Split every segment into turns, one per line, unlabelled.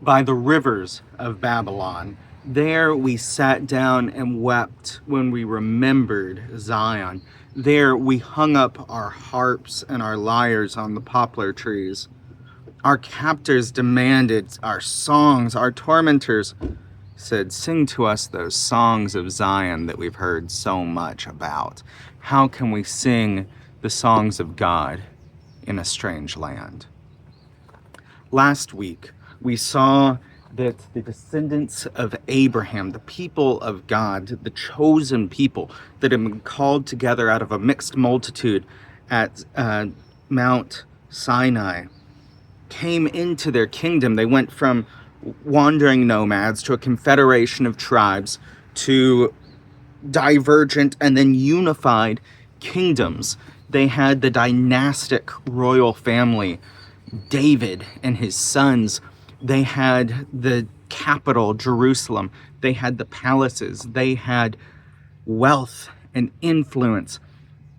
by the rivers of Babylon. There we sat down and wept when we remembered Zion. There we hung up our harps and our lyres on the poplar trees. Our captors demanded our songs. Our tormentors said, "Sing to us those songs of Zion that we've heard so much about." How can we sing the songs of God in a strange land? Last week, we saw that the descendants of Abraham, the people of God, the chosen people that have been called together out of a mixed multitude at Mount Sinai, came into their kingdom. They went from wandering nomads to a confederation of tribes to divergent and then unified kingdoms. They had the dynastic royal family, David and his sons. They had the capital, Jerusalem. They had the palaces. They had wealth and influence.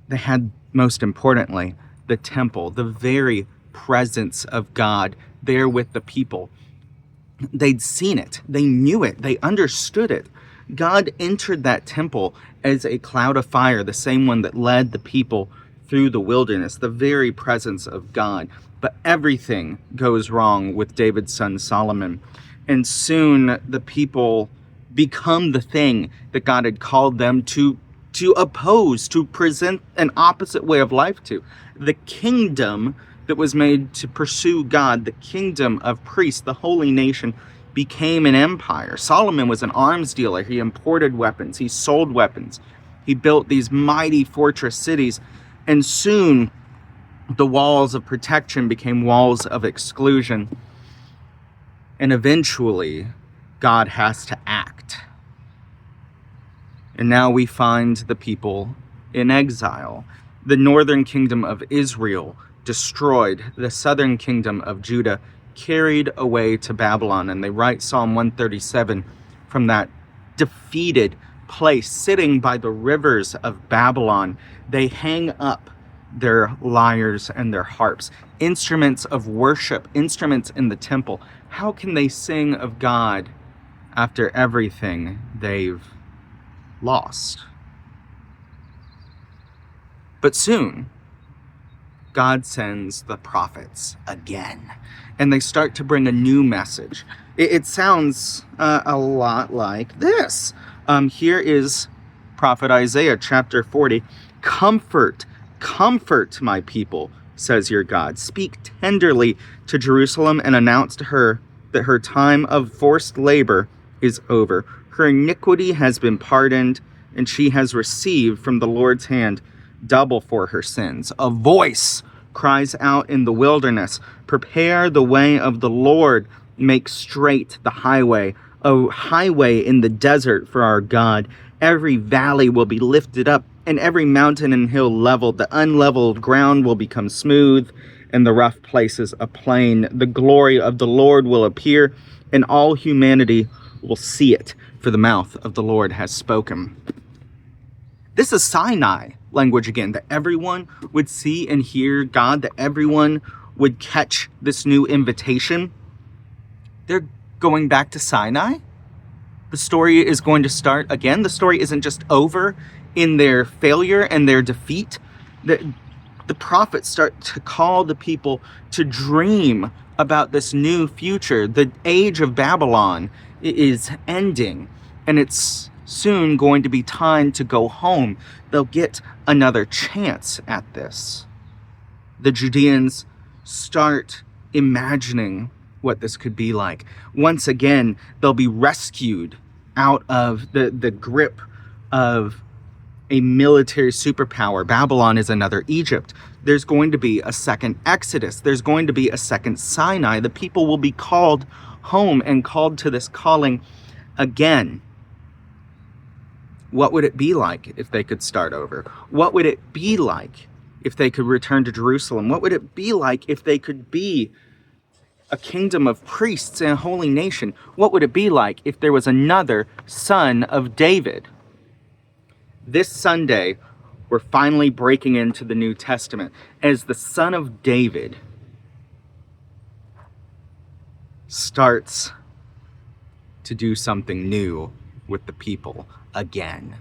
They had, most importantly, the temple, the very presence of God there with the people. They'd seen it. They knew it. They understood it. God entered that temple as a cloud of fire, the same one that led the people through the wilderness, the very presence of God. But everything goes wrong with David's son Solomon. And soon the people become the thing that God had called them to oppose, to present an opposite way of life to. The kingdom that was made to pursue God, the kingdom of priests, the holy nation, became an empire. Solomon was an arms dealer. He imported weapons. He sold weapons. He built these mighty fortress cities. And soon the walls of protection became walls of exclusion. And eventually God has to act. And now we find the people in exile. The northern kingdom of Israel destroyed, the southern kingdom of Judah carried away to Babylon. And they write Psalm 137 from that defeated place, sitting by the rivers of Babylon. They hang up their lyres and their harps, instruments of worship, instruments in the temple. How can they sing of God after everything they've lost? But soon, God sends the prophets again, and they start to bring a new message. It sounds a lot like this. Here is prophet Isaiah chapter 40. Comfort my people, says your God. Speak tenderly to Jerusalem and announce to her that her time of forced labor is over. Her iniquity has been pardoned, and she has received from the Lord's hand double for her sins. A voice cries out in the wilderness, prepare the way of the Lord, make straight the highway, a highway in the desert for our God. Every valley will be lifted up, and every mountain and hill leveled. The unleveled ground will become smooth, and the rough places a plain. The glory of the Lord will appear, and all humanity will see it, for the mouth of the Lord has spoken. This is Sinai language again, that everyone would see and hear God, that everyone would catch this new invitation. They're going back to Sinai. The story is going to start again. The story isn't just over in their failure and their defeat. The prophets start to call the people to dream about this new future. The age of Babylon is ending, and it's soon going to be time to go home. They'll get another chance at this. The Judeans start imagining what this could be like. Once again, they'll be rescued out of the grip of a military superpower. Babylon is another Egypt. There's going to be a second Exodus. There's going to be a second Sinai. The people will be called home and called to this calling again. What would it be like if they could start over? What would it be like if they could return to Jerusalem? What would it be like if they could be a kingdom of priests and a holy nation? What would it be like if there was another son of David? This Sunday, we're finally breaking into the New Testament as the son of David starts to do something new with the people again.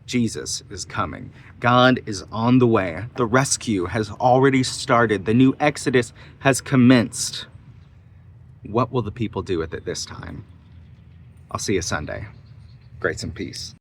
Jesus is coming. God is on the way. The rescue has already started. The new Exodus has commenced. What will the people do with it this time? I'll see you Sunday. Grace and peace.